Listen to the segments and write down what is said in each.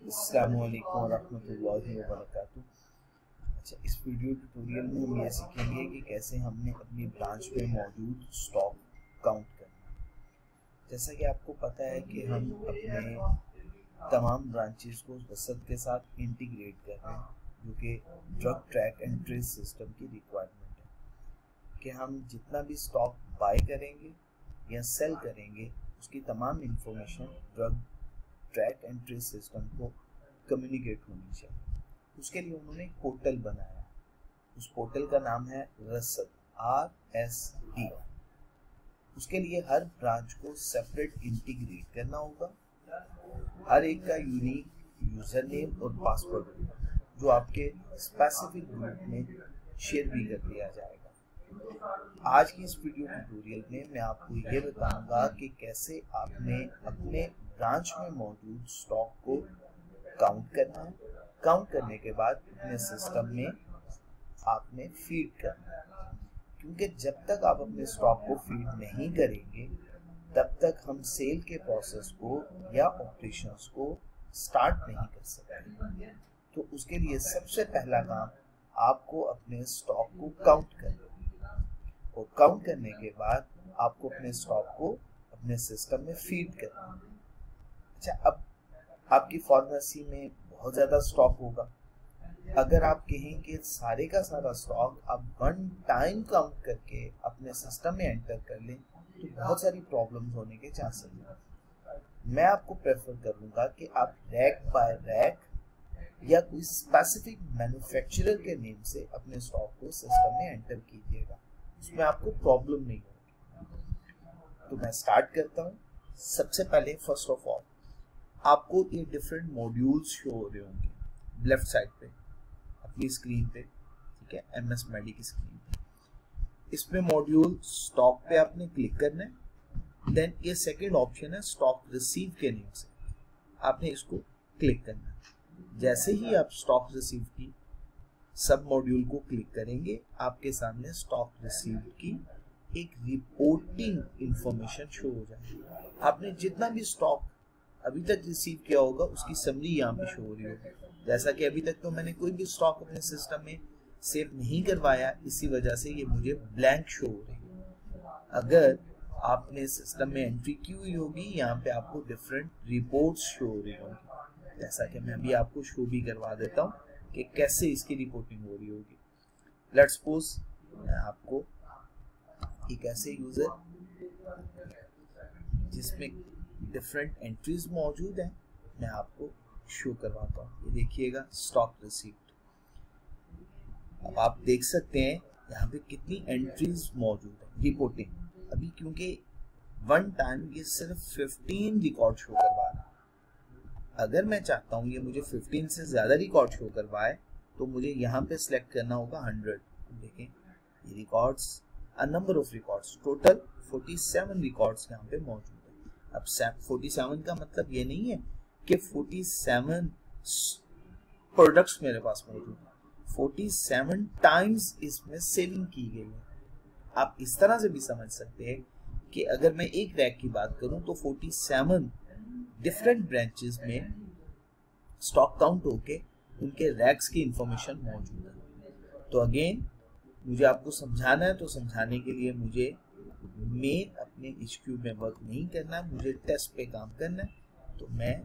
अस्सलामुअलैकुम वरहमतुल्लाहि वबरकातुहू। अच्छा, इस वीडियो ट्यूटोरियल में हम ये सीखेंगे कि कैसे हमने अपनी ब्रांच में मौजूद स्टॉक काउंट करना है। जैसा कि आपको पता है कि हम अपने तमाम ब्रांचेस को रसद के साथ इंटीग्रेट कर रहे हैं, जो कि drug track and trace system की रिक्वायरमेंट है कि हम जितना भी स्टॉक बाय करेंगे या सेल करेंगे उसकी तमाम information drug track and trace system को कम्युनिकेट होनी चाहिए। उसके लिए उन्होंने एक पोर्टल बनाया। उस पोर्टल का नाम है रसद, RSD। उसके लिए हर ब्रांच को सेपरेट इंटीग्रेट करना होगा। हर एक का यूनिक यूजर नेम और पासवर्ड होगा, जो आपके स्पेसिफिक ग्रुप में शेयर भी कर दिया जाएगा। आज की इस वीडियो ट्यूटोरियल में मैं आपको ये बताऊंगा कि कैसे आपने अपने ब्रांच में मौजूद स्टॉक को काउंट करना है। काउंट करने के बाद अपने सिस्टम में आपने फीड करना है, क्योंकि जब तक आप अपने स्टॉक को फीड नहीं करेंगे तब तक हम सेल के प्रोसेस को या ऑपरेशंस को स्टार्ट नहीं कर सकते। तो उसके लिए सबसे पहला काम आपको अपने स्टॉक को काउंट करना है, और काउंट करने के बाद आपको अपने स्टॉक को अपने सिस्टम में फीड करना है। अच्छा, अब आपकी फार्मेसी में बहुत ज़्यादा स्टॉक होगा। अगर आप कहें कि सारे का सारा स्टॉक आप वन टाइम काउंट करके अपने सिस्टम में एंटर कर लें तो बहुत सारी प्रॉब्लम्स होने के चांसेस हैं। मैं आपको प्रेफर करूंगा कि आप रैक बाय रैक या कोई स्पेसिफिक मैन्युफैक्चरर के नेम से अपने स्टॉक को सिस्टम में एंटर कीजिएगा, उसमें आपको प्रॉब्लम नहीं होगी। तो मैं स्टार्ट करता हूँ। सबसे पहले फर्स्ट ऑफ ऑल आपको ये डिफरेंट मॉड्यूल्स शो हो रहे होंगे लेफ्ट साइड पे अपनी स्क्रीन पे, ठीक है, MS मेडी की स्क्रीन पे। इसमें मॉड्यूल स्टॉक पे आपने क्लिक करना है। देन ये सेकंड ऑप्शन है स्टॉक रिसीव के नेम से, आपने इसको क्लिक करना है। जैसे ही आप स्टॉक रिसीव की सब मॉड्यूल को क्लिक करेंगे, आपके सामने स्टॉक रिसीव की एक रिपोर्टिंग इंफॉर्मेशन शो हो जाएगी। आपने जितना भी स्टॉक अभी तक रिसीव किया होगा उसकी समरी यहाँ पे शो हो रही होगी। जैसा कि अभी तक तो मैंने कोई भी स्टॉक अपने सिस्टम में सेव नहीं करवाया, इसी वजह से ये मुझे ब्लैंक शो हो रही है। अगर आपने सिस्टम में एंट्री की हुई होगी, यहाँ पे आपको डिफरेंट रिपोर्ट्स शो हो रही होंगी। जैसा कि मैं अभी आपको शो भी करवा देता हूँ कि कैसे इसकी रिपोर्टिंग हो रही होगी। लेट्स सपोज मैं आपको एक ऐसे यूजर जिसमें डिफरेंट एंट्रीज मौजूद हैं, मैं आपको शो करवाता हूँ। ये देखिएगा स्टॉक रिसीव्ड। अब आप देख सकते हैं यहाँ पे कितनी एंट्रीज मौजूद है रिपोर्टिंग। अभी क्योंकि वन टाइम ये सिर्फ 15 रिकॉर्ड शो करवा रहा है। अगर मैं चाहता हूँ ये मुझे 15 से ज्यादा रिकॉर्ड शो करवाए तो मुझे यहाँ पे सिलेक्ट करना होगा 100। देखें ये records, a number of records, total 47 records यहाँ पे मौजूद है। अब 47 का मतलब ये नहीं है कि 47 प्रोडक्ट्स मेरे पास मौजूद है, 47 टाइम्स इसमें सेविंग की गई है। आप इस तरह से भी समझ सकते हैं कि अगर मैं एक रैक की बात करूं तो 47 डिफरेंट ब्रांचेस में स्टॉक काउंट होके उनके रैक्स की इंफॉर्मेशन मौजूद है। तो अगेन मुझे आपको समझाना है, तो समझाने के लिए मुझे मेन अपने HQ में वर्क नहीं करना, मुझे टेस्ट पे काम करना है। तो मैं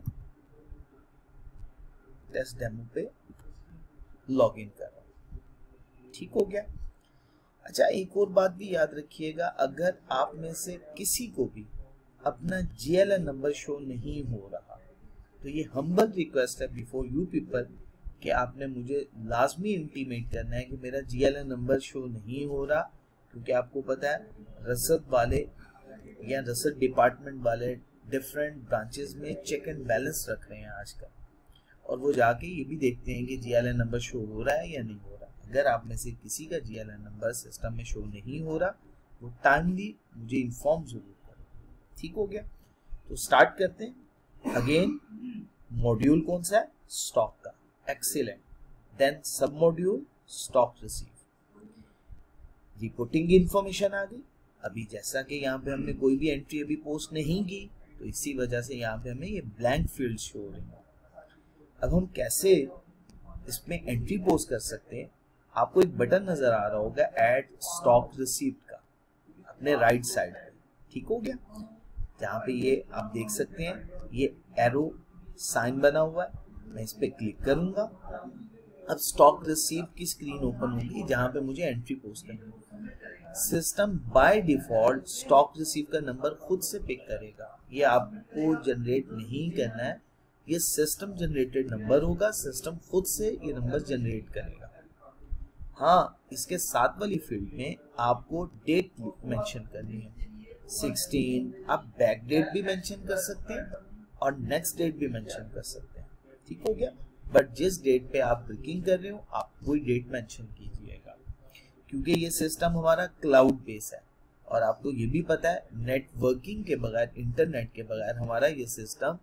टेस्ट डेमो पे लॉग इन कर रहा हूँ। ठीक हो गया। अच्छा, एक और बात भी याद रखिएगा, अगर आप में से किसी को भी अपना GLN नंबर शो नहीं हो रहा तो ये हम्बल रिक्वेस्ट है बिफोर यू पीपल कि आपने मुझे लाजमी इंटीमेट करना है कि मेरा GLN नंबर शो नहीं हो रहा, क्योंकि आपको पता है रसद वाले या रसद डिपार्टमेंट वाले डिफरेंट ब्रांचेस में चेक एंड बैलेंस रख रहे हैं आजकल, और वो जाके ये भी देखते हैं कि GLN नंबर शो हो रहा है या नहीं हो रहा। अगर आप में से किसी का GLN नंबर सिस्टम में शो नहीं हो रहा वो टाइमली मुझे इन्फॉर्म जरूर करो। ठीक हो गया। तो स्टार्ट करते हैं। अगेन मॉड्यूल कौन सा है? स्टॉक का। एक्सीलेंट। देन सब मॉड्यूल स्टॉक रिसीव। रिपोर्टिंग की इंफॉर्मेशन आ गई। अभी जैसा कि यहाँ पे हमने कोई भी एंट्री अभी पोस्ट नहीं की तो इसी वजह से यहाँ पे हमें ये ब्लैंक फील्ड शो हो रही है। अब हम कैसे इसमें एंट्री पोस्ट कर सकते हैं, आपको एक बटन नजर आ रहा होगा ऐड स्टॉक रिसीव्ड का अपने राइट साइड पे, ठीक हो गया। जहाँ पे ये आप देख सकते हैं ये एरो साइन बना हुआ है, मैं इस पे क्लिक करूंगा। अब स्टॉक रिसीव की स्क्रीन ओपन होगी जहां पे मुझे एंट्री पोस्ट करनी है। System by default stock receive का नंबर खुद से पिक करेगा, ये आपको जनरेट नहीं करना है, ये सिस्टम जनरेटेड नंबर होगा, सिस्टम खुद से ये नंबर जनरेट करेगा। हाँ, इसके साथ वाली फील्ड में आपको डेट मेंशन करनी है 16, आप बैक डेट भी मेंशन कर सकते हैं और नेक्स्ट डेट भी मेंशन कर सकते हैं, ठीक हो गया। बट जिस डेट पे आप बुकिंग कर रहे हो आप वही डेट मेंशन कीजिएगा, क्योंकि ये सिस्टम हमारा क्लाउड बेस है और आपको ये भी पता है नेटवर्किंग के बगैर, इंटरनेट के बगैर हमारा ये सिस्टम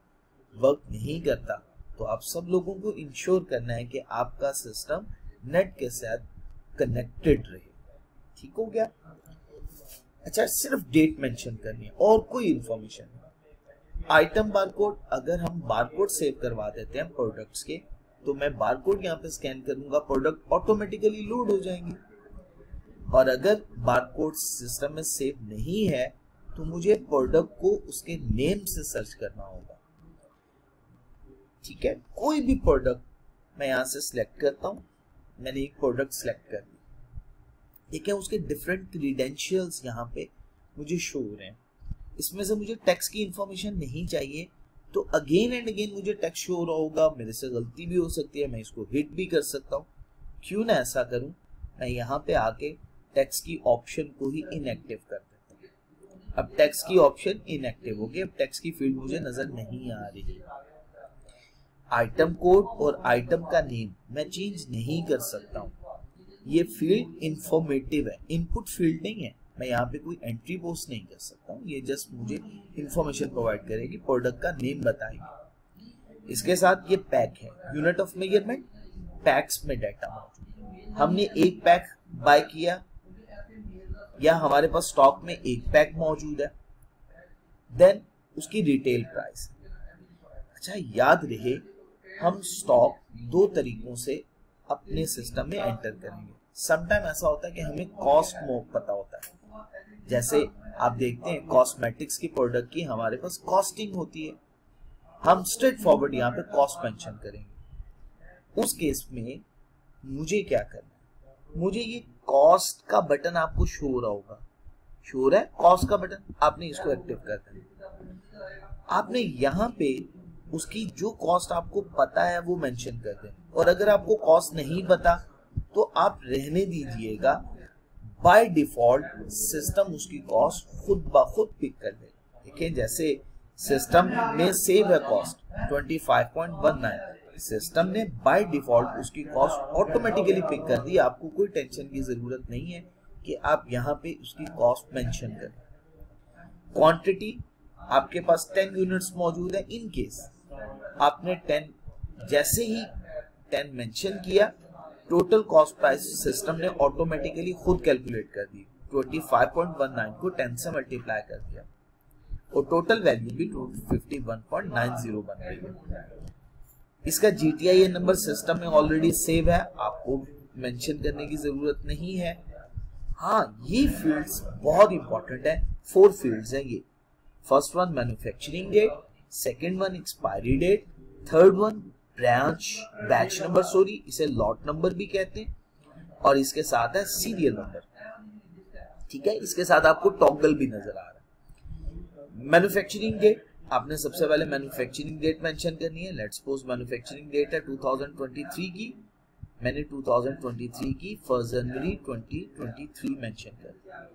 वर्क नहीं करता। तो आप सब लोगों को इंश्योर करना है कि आपका सिस्टम नेट के साथ कनेक्टेड रहे, ठीक हो गया। अच्छा, सिर्फ डेट मेंशन करनी है और कोई इंफॉर्मेशन नहीं। आइटम बारकोड, अगर हम बारकोड सेव करवा देते हैं प्रोडक्ट्स के, तो मैं बारकोड यहाँ पे स्कैन करूंगा, प्रोडक्ट ऑटोमेटिकली लोड हो जाएंगे। और अगर बारकोड सिस्टम में सेव नहीं है तो मुझे प्रोडक्ट को उसके नेम से सर्च करना होगा, ठीक है। कोई भी प्रोडक्ट मैं यहाँ से सिलेक्ट करता हूँ, मैंने एक प्रोडक्ट सिलेक्ट कर ली, देखिए उसके डिफरेंट क्रीडेंशियल्स यहाँ पे मुझे शो हो रहे हैं। इसमें से मुझे टेक्स्ट की इंफॉर्मेशन नहीं चाहिए, तो अगेन एंड अगेन मुझे टेक्स्ट शो हो रहा होगा, मेरे से गलती भी हो सकती है, मैं इसको हिट भी कर सकता हूँ। क्यों ना ऐसा करूं, मैं यहाँ पे आके टेक्स्ट की ऑप्शन को ही इनएक्टिव कर देता हूँ। अब टेक्स्ट की ऑप्शन इनएक्टिव हो गई, अब टेक्स्ट की फील्ड मुझे नजर नहीं आ रही। आइटम कोड और आइटम का नेम मैं चेंज नहीं कर सकता हूँ, ये फील्ड इंफॉर्मेटिव है, इनपुट फील्ड नहीं है। मैं यहाँ पे कोई एंट्री पोस्ट नहीं कर सकता हूँ, ये जस्ट मुझे इंफॉर्मेशन प्रोवाइड करेगी, प्रोडक्ट का नेम बताएगी। इसके साथ ये पैक है, यूनिट ऑफ मेजरमेंट, पैक्स में डाटा मौजूद। हमने एक पैक बाय किया या हमारे पास स्टॉक में एक पैक मौजूद है, देन उसकी रिटेल प्राइस। अच्छा, याद रहे हम स्टॉक दो तरीकों से अपने सिस्टम में एंटर करेंगे। समटाइम ऐसा होता है कि हमें कॉस्ट पता होता है, जैसे आप देखते हैं कॉस्मेटिक्स की प्रोडक्ट की हमारे पास कॉस्टिंग होती है, हम स्ट्रेट फॉरवर्ड यहाँ पे कॉस्ट मेंशन करेंगे। उस केस में मुझे क्या करना है, मुझे ये कॉस्ट का बटन आपको शो हो रहा होगा, शो हो रहा है कॉस्ट का बटन, आपने इसको एक्टिव कर देना। आपने यहाँ पे उसकी जो कॉस्ट आपको पता है वो मेंशन कर दें, और अगर आपको कॉस्ट नहीं पता तो आप रहने दीजिएगा, बाय डिफॉल्ट सिस्टम उसकी कॉस्ट खुद ब खुद पिक कर देगा। देखिए जैसे सिस्टम में सेव है कॉस्ट 25.19, सिस्टम ने बाय डिफॉल्ट उसकी कॉस्ट ऑटोमेटिकली पिक कर दी, आपको कोई टेंशन की जरूरत नहीं है कि आप यहाँ पे उसकी कॉस्ट मेंशन करें। क्वांटिटी आपके पास 10 यूनिट्स मौजूद है, इन केस आपने 10 जैसे ही 10 मेंशन किया, टोटल कॉस्ट प्राइस सिस्टम ने ऑटोमेटिकली खुद कैलकुलेट कर दी, 25.19 को 10 से मल्टीप्लाई कर दिया और टोटल वैल्यू भी 251.90 बन गई है। इसका GTIN नंबर सिस्टम में ऑलरेडी सेव है, आपको मेंशन करने की जरूरत नहीं है। हाँ, ये फील्ड्स बहुत इंपॉर्टेंट है, 4 फील्ड्स हैं ये। First one manufacturing date, second one expiry date, third one batch number, sorry इसे लॉट नंबर भी कहते हैं, और इसके साथ है सीरियल नंबर, ठीक है। इसके साथ आपको टॉगल भी नजर आ रहा है। मैन्युफैक्चरिंग डेट, आपने सबसे पहले मैन्युफैक्चरिंग डेट मेंशन करनी है। लेट्स सपोज मैन्युफैक्चरिंग डेट है 2023 की, मैंने 2023 की 1 जनवरी 2023 मेंशन कर दिया।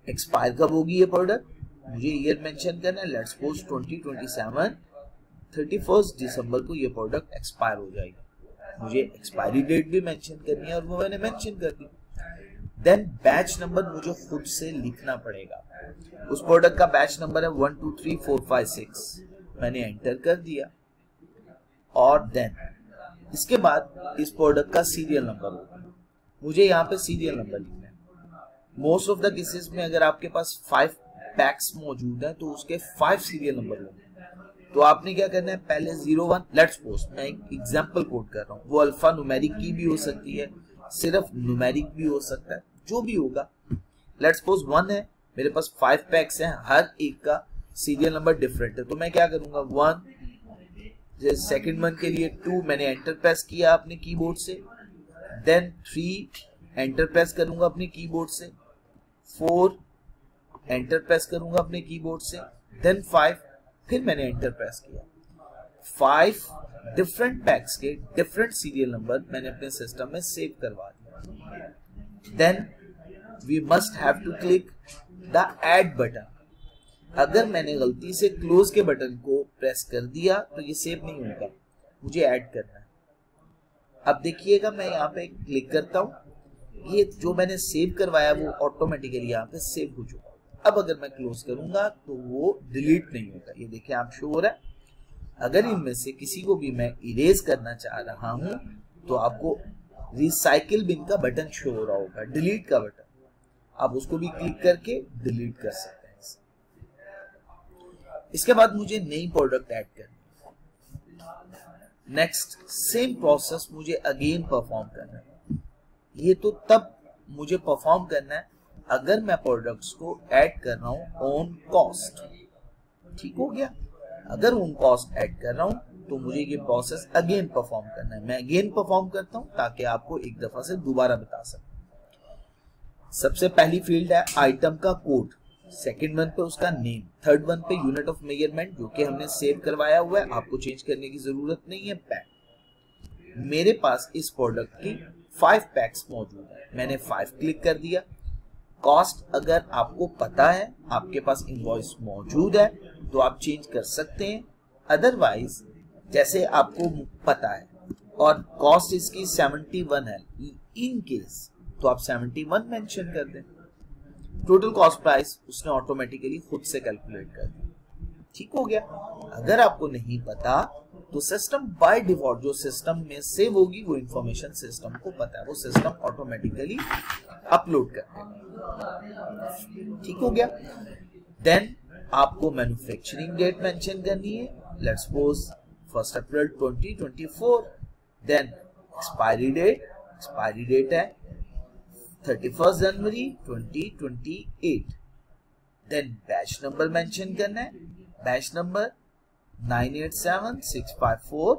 एक्सपायर कब होगी ये प्रोडक्ट, मुझे ईयर मेंशन करना है। लेट्स सपोज 2027 31 दिसंबर को ये प्रोडक्ट एक्सपायर हो जाएगी, मुझे एक्सपायरी डेट भी मेंशन करनी है और वो मैंने मेंशन कर दी। देन बैच नंबर मुझे खुद से लिखना पड़ेगा, उस प्रोडक्ट का बैच नंबर है 1 2 3 4 5 6, मैंने एंटर कर दिया। और देन इसके बाद इस प्रोडक्ट का सीरियल नंबर होगा, मुझे यहाँ पे सीरियल नंबर लिखना है। मोस्ट ऑफ द केसेस में अगर आपके पास 5 पैक्स मौजूद है तो उसके 5 सीरियल नंबर होंगे, तो आपने क्या करना है, पहले 01, लेट्स सपोज मैं एक एग्जांपल कोड कर रहा हूँ, वो अल्फा न्यूमेरिक की भी हो सकती है, सिर्फ न्यूमेरिक भी हो सकता है, जो भी होगा। लेट्स सपोज 1 है, मेरे पास 5 पैक्स हैं, हर एक का सीरियल नंबर डिफरेंट है, तो मैं क्या करूंगा 1, सेकंड वन के लिए 2 मैंने एंटर प्रेस किया अपने कीबोर्ड से, देन 3 एंटर प्रेस करूंगा अपने कीबोर्ड से, 4 एंटर प्रेस करूंगा अपने कीबोर्ड से, देन 5 फिर मैंने एंटर प्रेस किया। 5 डिफरेंट पैक्स के डिफरेंट सीरियल नंबर मैंने अपने सिस्टम में सेव करवा दिया। Then we must have to click the add button. अगर मैंने गलती से क्लोज के बटन को प्रेस कर दिया तो ये सेव नहीं होगा, मुझे ऐड करना है। अब देखिएगा मैं यहाँ पे क्लिक करता हूँ, ये जो मैंने सेव करवाया वो ऑटोमेटिकली यहाँ पे सेव हो चुका। अब अगर मैं क्लोज करूंगा तो वो डिलीट नहीं होगा, ये देखिए आप शो हो रहा है। अगर इनमें से किसी को भी मैं इरेज करना चाह रहा हूं तो आपको रिसाइकिल बिन का बटन शो हो रहा होगा, डिलीट का बटन, आप उसको भी क्लिक करके डिलीट कर सकते हैं। इसके बाद मुझे नई प्रोडक्ट ऐड करनी है। नेक्स्ट सेम प्रोसेस मुझे अगेन परफॉर्म करना है। ये तो तब मुझे परफॉर्म करना है अगर मैं प्रोडक्ट्स को ऐड कर रहा हूं ऑन कॉस्ट। ठीक हो गया, अगर ऑन कॉस्ट ऐड कर रहा हूं तो मुझे ये प्रोसेस अगेन परफॉर्म करना है। मैं अगेन परफॉर्म करता हूं ताकि आपको एक दफा से दोबारा बता सकूं। सबसे पहली फील्ड है आइटम का कोड, सेकंड वन पे उसका नेम, थर्ड वन पे यूनिट ऑफ मेजरमेंट जो कि हमने सेव करवाया हुआ है, आपको चेंज करने की जरूरत नहीं है। पैक, मेरे पास इस प्रोडक्ट की 5 पैक्स मौजूद है, मैंने 5 क्लिक कर दिया। कॉस्ट अगर आपको पता है, आपके पास इनवॉइस मौजूद है तो आप चेंज कर सकते हैं, अदरवाइज जैसे आपको पता है और कॉस्ट इसकी 71 है इन केस, तो आप 71 मेंशन कर दें। टोटल कॉस्ट प्राइस उसने ऑटोमेटिकली खुद से कैलकुलेट कर दी। ठीक हो गया। अगर आपको नहीं पता तो सिस्टम बाय डिफॉल्ट जो सिस्टम में सेव होगी वो इंफॉर्मेशन सिस्टम को पता है, वो सिस्टम ऑटोमेटिकली अपलोड कर देगा। ठीक हो गया। देन आपको मैन्युफैक्चरिंग डेट मेंशन करनी है, let's suppose 1 April 2024। Then expiry date है 31 जनवरी 2028। देन बैच नंबर मेंशन करना है, बैच नंबर 987654।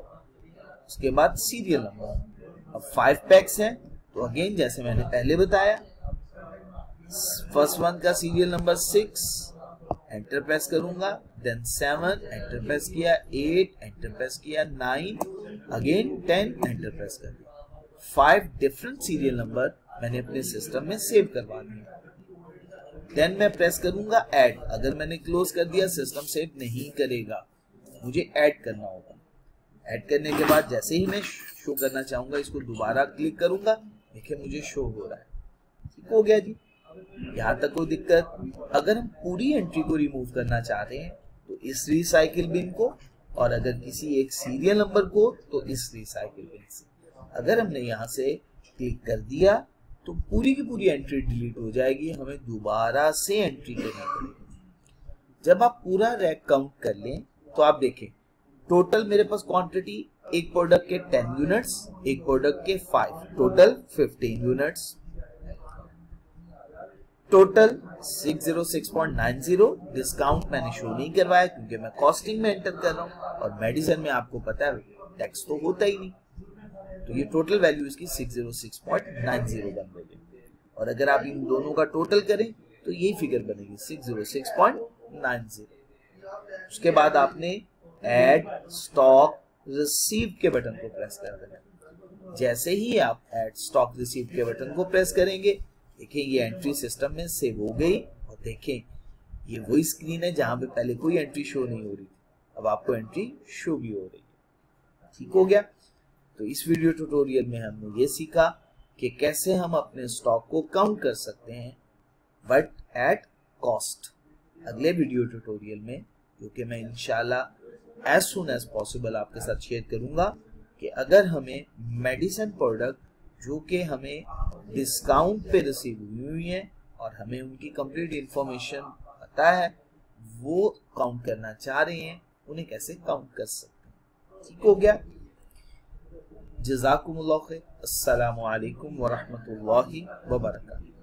उसके बाद सीरियल नंबर। अब 5 पैक्स हैं तो अगेन जैसे मैंने पहले बताया, फर्स्ट वन का सीरियल नंबर 6 एंटर प्रेस करूंगा, देन 7 एंटर प्रेस किया, 8 एंटर प्रेस किया, 9 अगेन 10 एंटर प्रेस कर दिया। 5 डिफरेंट सीरियल नंबर मैंने अपने सिस्टम में सेव करवा दिया। देन मैं प्रेस करूंगा ऐड। अगर मैंने क्लोज कर दिया सिस्टम सेव नहीं करेगा, मुझे ऐड करना होगा। ऐड करने के बाद जैसे ही मैं शो करना चाहूंगा इसको दोबारा क्लिक करूंगा, देखिए मुझे शो हो रहा है। ठीक हो गया जी, यहाँ तक कोई दिक्कत। अगर हम पूरी एंट्री को रिमूव करना चाहते हैं तो इस रिसाइकिल बिन को, और अगर किसी एक सीरियल नंबर को तो इस रिसाइकिल बिन से। अगर हमने यहाँ से क्लिक कर दिया तो पूरी की पूरी एंट्री डिलीट हो जाएगी, हमें दोबारा से एंट्री करनी पड़ेगी। जब आप पूरा रैक काउंट कर लें तो आप देखें टोटल मेरे पास क्वांटिटी, एक प्रोडक्ट के 10 यूनिट्स, एक प्रोडक्ट के 5, टोटल 15 यूनिट्स, टोटल 606.90। डिस्काउंट मैंने शो नहीं करवाया क्योंकि मैं कॉस्टिंग में एंटर कर रहा हूं और मेडिसिन में आपको पता है टैक्स तो होता ही नहीं, तो ये टोटल वैल्यू इसकी 606.90 बन रही है। और अगर आप इन दोनों का टोटल करें तो यही फिगर बनेगी 606.90। उसके बाद आपने ऐड स्टॉक रिसीव के बटन को प्रेस कर देना। जैसे ही आप ऐड स्टॉक रिसीव के बटन को प्रेस करेंगे, देखें ये एंट्री सिस्टम में सेव हो गई। और देखें ये वही स्क्रीन है जहां पे पहले कोई एंट्री शो नहीं हो रही थी, अब आपको एंट्री शो भी हो रही है। ठीक हो गया। तो इस वीडियो ट्यूटोरियल में हमने ये सीखा कि कैसे हम अपने स्टॉक को काउंट कर सकते हैं बट एट कॉस्ट। अगले वीडियो ट्यूटोरियल में, जो कि मैं इंशाल्लाह एज सुन एज पॉसिबल आपके साथ शेयर करूंगा, कि अगर हमें मेडिसिन प्रोडक्ट जो कि हमें डिस्काउंट पे रिसीव हुई है और हमें उनकी कंप्लीट इंफॉर्मेशन पता है वो काउंट करना चाह रहे हैं, उन्हें कैसे काउंट कर सकते हैं। ठीक हो गया। जज़ाकुमुल्लाह खैर। अस्सलामु अलैकुम व रहमतुल्लाहि व बरकातुहू।